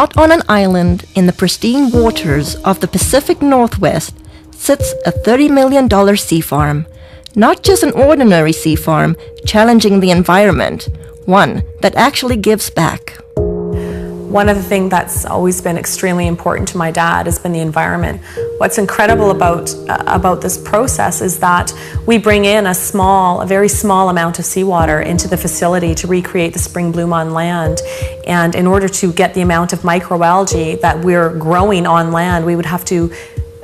Out on an island in the pristine waters of the Pacific Northwest sits a $30 million sea farm. Not just an ordinary sea farm challenging the environment, one that actually gives back. One of the things that's always been extremely important to my dad has been the environment. What's incredible about this process is that we bring in a very small amount of seawater into the facility to recreate the spring bloom on land. And in order to get the amount of microalgae that we're growing on land, we would have to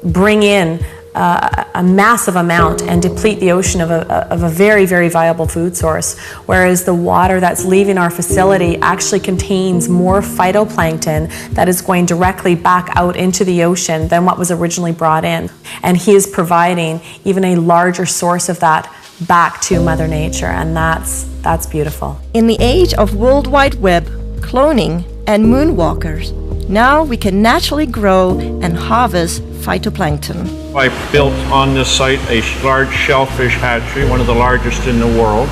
bring in a massive amount and deplete the ocean of a very, very viable food source, whereas the water that's leaving our facility actually contains more phytoplankton that is going directly back out into the ocean than what was originally brought in. And he is providing even a larger source of that back to Mother Nature, and that's beautiful. In the age of World Wide Web, cloning, and moonwalkers, now we can naturally grow and harvest phytoplankton. I built on this site a large shellfish hatchery, one of the largest in the world.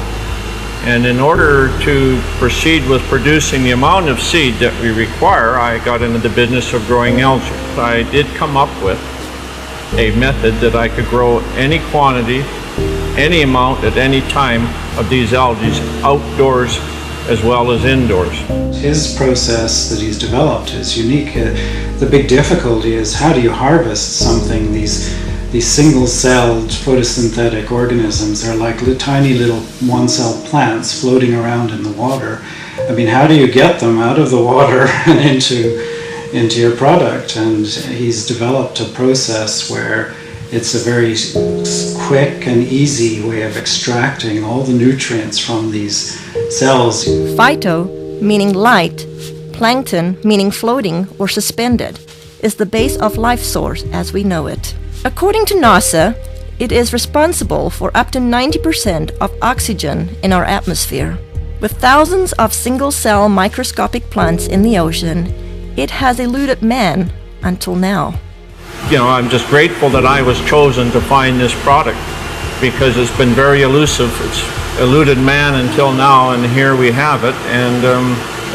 And in order to proceed with producing the amount of seed that we require, I got into the business of growing algae. I did come up with a method that I could grow any quantity, any amount at any time of these algae outdoors as well as indoors. His process that he's developed is unique. The big difficulty is how do you harvest something? These single-celled photosynthetic organisms are like tiny little one-cell plants floating around in the water. I mean, how do you get them out of the water and into your product? And he's developed a process where it's a very quick and easy way of extracting all the nutrients from these cells. Phyto, meaning light, plankton, meaning floating or suspended, is the base of life source as we know it. According to NASA, it is responsible for up to 90% of oxygen in our atmosphere. With thousands of single-cell microscopic plants in the ocean, it has eluded man until now. You know, I'm just grateful that I was chosen to find this product because it's been very elusive. It's eluded man until now, and here we have it, and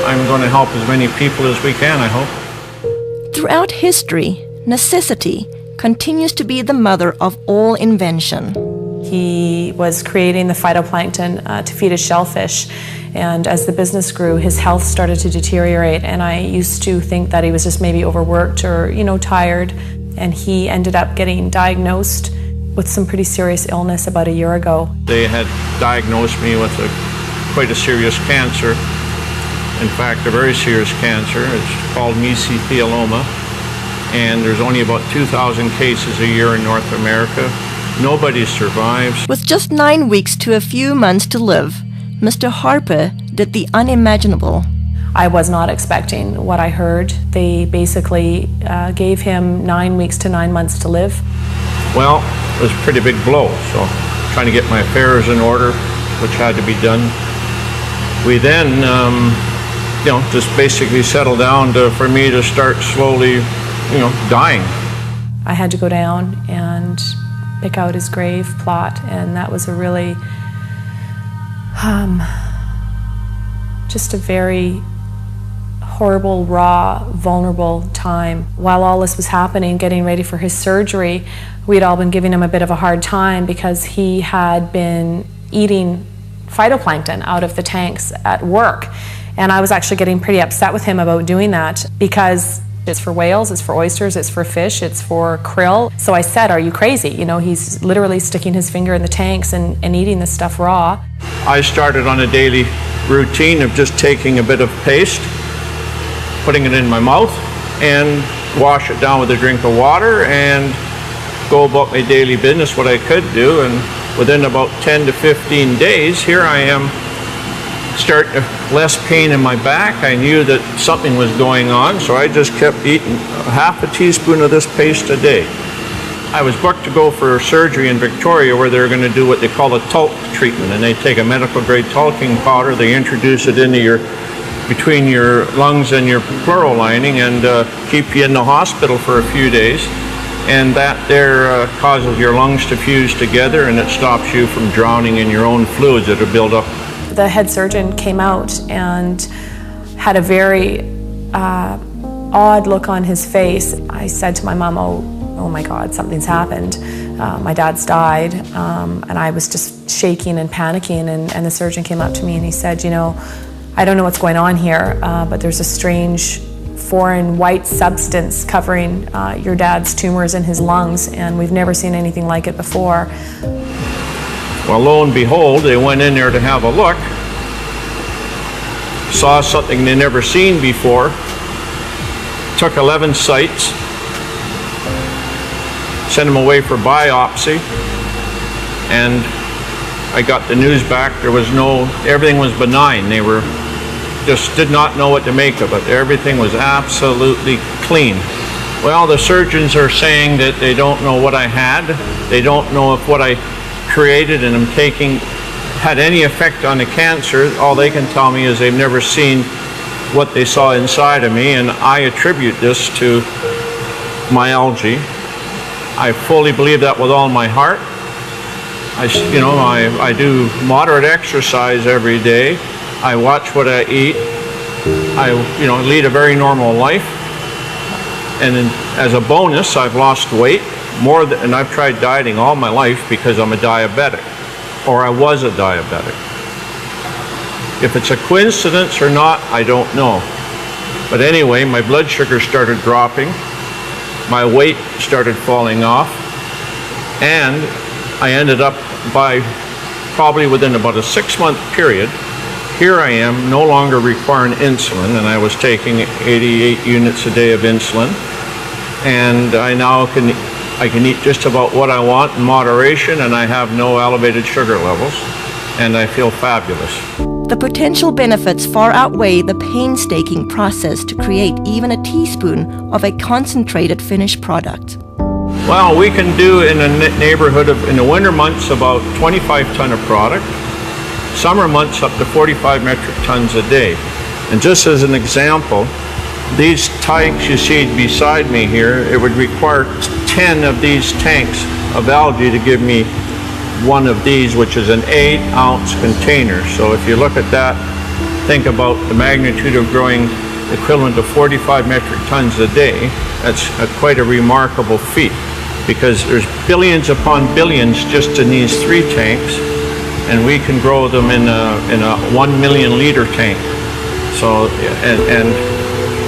I'm going to help as many people as we can, I hope. Throughout history, necessity continues to be the mother of all invention. He was creating the phytoplankton to feed his shellfish, and as the business grew, his health started to deteriorate, and I used to think that he was just maybe overworked or, tired, and he ended up getting diagnosed with some pretty serious illness about a year ago. They had diagnosed me with quite a serious cancer. In fact, a very serious cancer. It's called mesothelioma, and there's only about 2,000 cases a year in North America. Nobody survives. With just 9 weeks to a few months to live, Mr. Harper did the unimaginable. I was not expecting what I heard. They basically gave him 9 weeks to 9 months to live. Well, it was a pretty big blow, so trying to get my affairs in order, which had to be done. We then, just basically settled down for me to start slowly, dying. I had to go down and pick out his grave plot, and that was a really, just a very horrible, raw, vulnerable time. While all this was happening, getting ready for his surgery, we'd all been giving him a bit of a hard time because he had been eating phytoplankton out of the tanks at work. And I was actually getting pretty upset with him about doing that because it's for whales, it's for oysters, it's for fish, it's for krill. So I said, are you crazy? He's literally sticking his finger in the tanks and eating this stuff raw. I started on a daily routine of just taking a bit of paste, putting it in my mouth, and wash it down with a drink of water and go about my daily business, what I could do. And within about 10 to 15 days, here I am, starting less pain in my back. I knew that something was going on, so I just kept eating half a teaspoon of this paste a day. I was booked to go for surgery in Victoria where they're going to do what they call a talc treatment, and they take a medical grade talcum powder, they introduce it into between your lungs and your pleural lining and keep you in the hospital for a few days, and that there causes your lungs to fuse together, and it stops you from drowning in your own fluids that are built up. The head surgeon came out and had a very odd look on his face. I said to my mom, oh my God, something's happened. My dad's died, and I was just shaking and panicking, and the surgeon came up to me and he said, you know, I don't know what's going on here, but there's a strange foreign white substance covering your dad's tumors in his lungs, and we've never seen anything like it before. Well, lo and behold, they went in there to have a look, saw something they never seen before, took 11 sites, sent them away for biopsy, and I got the news back. Everything was benign. They just did not know what to make of it. Everything was absolutely clean. Well, the surgeons are saying that they don't know what I had. They don't know if what I created and am taking had any effect on the cancer. All they can tell me is they've never seen what they saw inside of me, and I attribute this to my algae. I fully believe that with all my heart. I do moderate exercise every day. I watch what I eat. I lead a very normal life. And as a bonus, I've lost weight and I've tried dieting all my life because I'm a diabetic, or I was a diabetic. If it's a coincidence or not, I don't know. But anyway, my blood sugar started dropping, my weight started falling off, and I ended up probably within about a 6-month period, here I am no longer requiring insulin, and I was taking 88 units a day of insulin, and I now can eat just about what I want in moderation, and I have no elevated sugar levels, and I feel fabulous. The potential benefits far outweigh the painstaking process to create even a teaspoon of a concentrated finished product. Well, we can do in a neighborhood of, in the winter months, about 25 ton of product. Summer months up to 45 metric tons a day. And just as an example, these tanks you see beside me here, it would require 10 of these tanks of algae to give me one of these, which is an 8-ounce container. So if you look at that, think about the magnitude of growing equivalent to 45 metric tons a day. That's quite a remarkable feat, because there's billions upon billions just in these 3 tanks, and we can grow them in a 1 million liter tank. So, and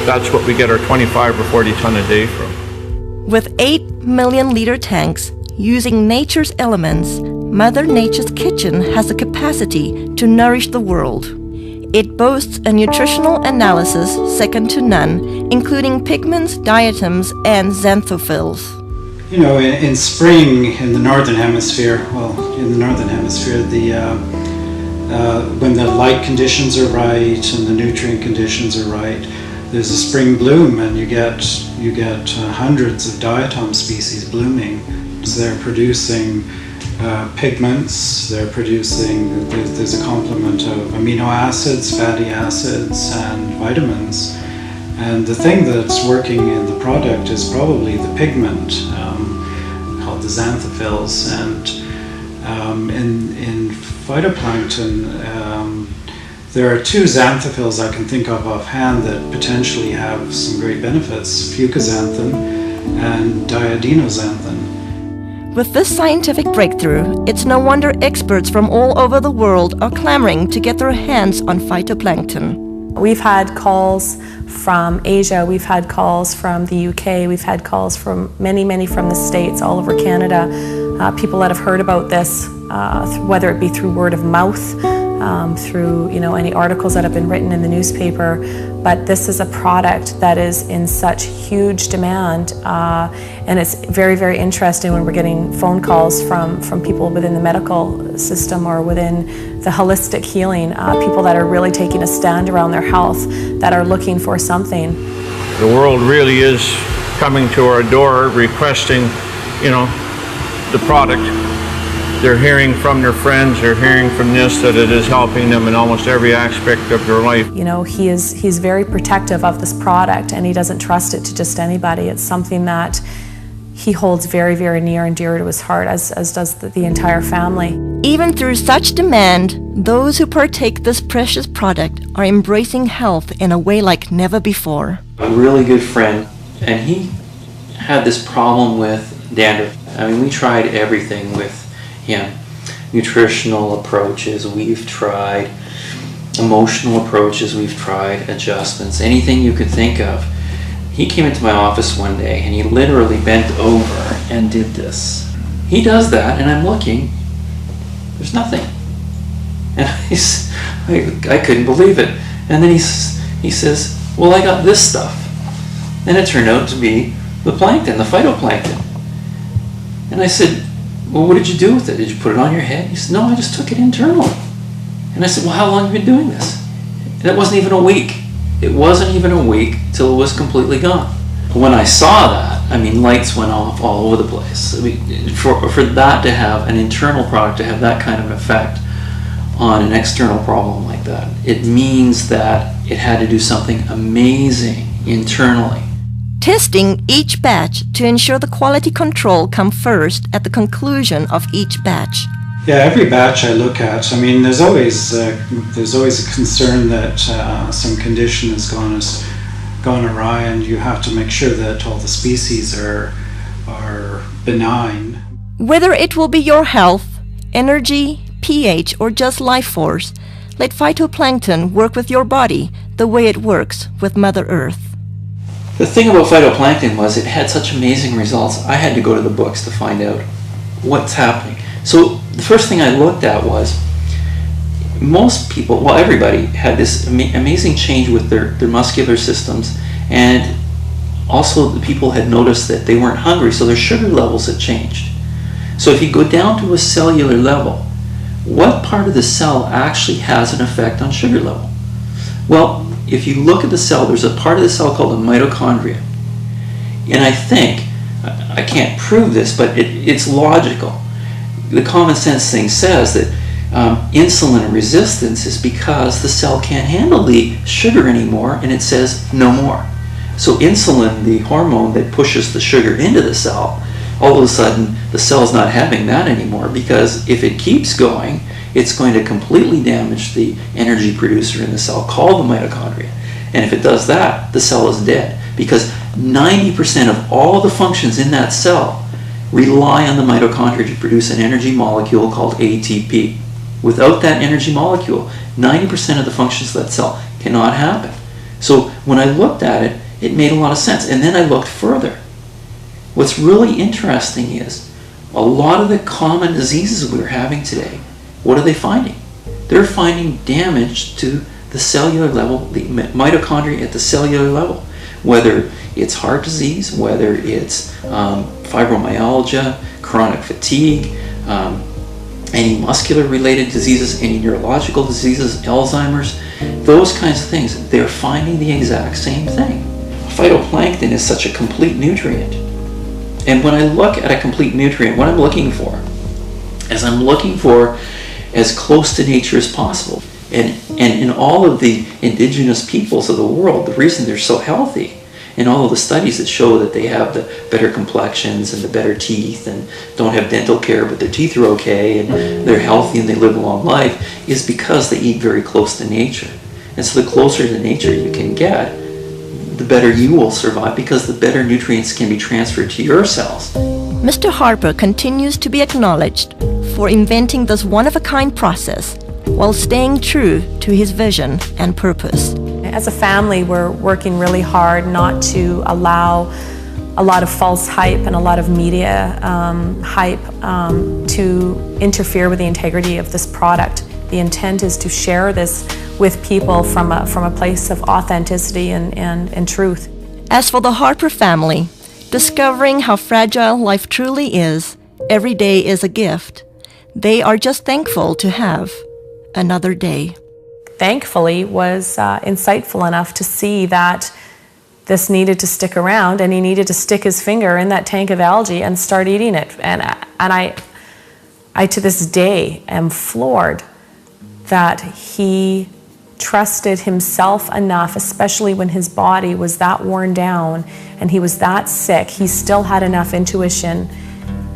that's what we get our 25 or 40 ton a day from. With 8 million liter tanks, using nature's elements, Mother Nature's kitchen has the capacity to nourish the world. It boasts a nutritional analysis second to none, including pigments, diatoms, and xanthophylls. You know, in spring in the northern hemisphere, when the light conditions are right and the nutrient conditions are right, there's a spring bloom, and you get hundreds of diatom species blooming. So they're producing pigments, there's a complement of amino acids, fatty acids, and vitamins. And the thing that's working in the product is probably the pigment, called the xanthophylls. And in phytoplankton, there are 2 xanthophylls I can think of offhand that potentially have some great benefits: fucoxanthin and diadinoxanthin. With this scientific breakthrough, it's no wonder experts from all over the world are clamoring to get their hands on phytoplankton. We've had calls from Asia, we've had calls from the UK, we've had calls from many from the States, all over Canada. People that have heard about this, whether it be through word of mouth, through any articles that have been written in the newspaper, but this is a product that is in such huge demand, and it's very interesting when we're getting phone calls from people within the medical system or within the holistic healing, people that are really taking a stand around their health, that are looking for something. The world really is coming to our door requesting, the product. They're hearing from their friends, they're hearing from this, that it is helping them in almost every aspect of their life. He's very protective of this product, and he doesn't trust it to just anybody. It's something that he holds very near and dear to his heart, as does the entire family. Even through such demand, those who partake this precious product are embracing health in a way like never before. A really good friend, and he had this problem with dandruff. I mean, we tried everything with him. Nutritional approaches, we've tried. Emotional approaches, we've tried. Adjustments, anything you could think of. He came into my office one day and he literally bent over and did this. He does that and I'm looking, there's nothing. And I couldn't believe it. And then he says, well, I got this stuff. And it turned out to be the plankton, the phytoplankton. And I said, well, what did you do with it? Did you put it on your head? He said, no, I just took it internally. And I said, well, how long have you been doing this? And it wasn't even a week. It wasn't even a week till it was completely gone. When I saw that, I mean, lights went off all over the place. I mean, for that to have an internal product, to have that kind of an effect on an external problem like that, it means that it had to do something amazing internally. Testing each batch to ensure the quality control come first at the conclusion of each batch. Yeah, every batch I look at, I mean, there's always a concern that some condition has gone awry, and you have to make sure that all the species are benign. Whether it will be your health, energy, pH, or just life force, let phytoplankton work with your body the way it works with Mother Earth. The thing about phytoplankton was it had such amazing results. I had to go to the books to find out what's happening. So the first thing I looked at was most people, well, everybody had this amazing change with their muscular systems, and also the people had noticed that they weren't hungry, so their sugar levels had changed. So if you go down to a cellular level, what part of the cell actually has an effect on sugar level? Well, if you look at the cell, there's a part of the cell called a mitochondria. And I think, I can't prove this, but it's logical. The common sense thing says that insulin resistance is because the cell can't handle the sugar anymore, and it says no more. So insulin, the hormone that pushes the sugar into the cell, all of a sudden the cell's not having that anymore, because if it keeps going, it's going to completely damage the energy producer in the cell called the mitochondria. And if it does that, the cell is dead, because 90% of all the functions in that cell rely on the mitochondria to produce an energy molecule called ATP. Without that energy molecule, 90% of the functions of that cell cannot happen. So when I looked at it, it made a lot of sense. And then I looked further. What's really interesting is a lot of the common diseases we're having today, what are they finding? They're finding damage to the cellular level, the mitochondria at the cellular level. Whether it's heart disease, whether it's fibromyalgia, chronic fatigue, any muscular related diseases, any neurological diseases, Alzheimer's, those kinds of things, they're finding the exact same thing. Phytoplankton is such a complete nutrient. And when I look at a complete nutrient, what I'm looking for is I'm looking for as close to nature as possible. And in all of the indigenous peoples of the world, the reason they're so healthy, in all of the studies that show that they have the better complexions and the better teeth and don't have dental care but their teeth are okay and they're healthy and they live a long life, is because they eat very close to nature. And so the closer to nature you can get, the better you will survive, because the better nutrients can be transferred to your cells. Mr. Harper continues to be acknowledged for inventing this one-of-a-kind process while staying true to his vision and purpose. As a family, we're working really hard not to allow a lot of false hype and a lot of media hype to interfere with the integrity of this product. The intent is to share this with people from a place of authenticity and truth. As for the Harper family, discovering how fragile life truly is, every day is a gift. They are just thankful to have another day. Thankfully, was insightful enough to see that this needed to stick around, and he needed to stick his finger in that tank of algae and start eating it. And I to this day am floored that he trusted himself enough, especially when his body was that worn down and he was that sick. He still had enough intuition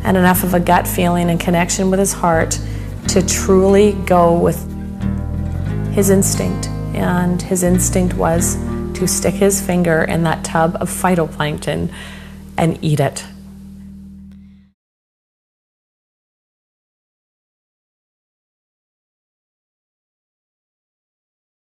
and enough of a gut feeling and connection with his heart to truly go with his instinct. And his instinct was to stick his finger in that tub of phytoplankton and eat it.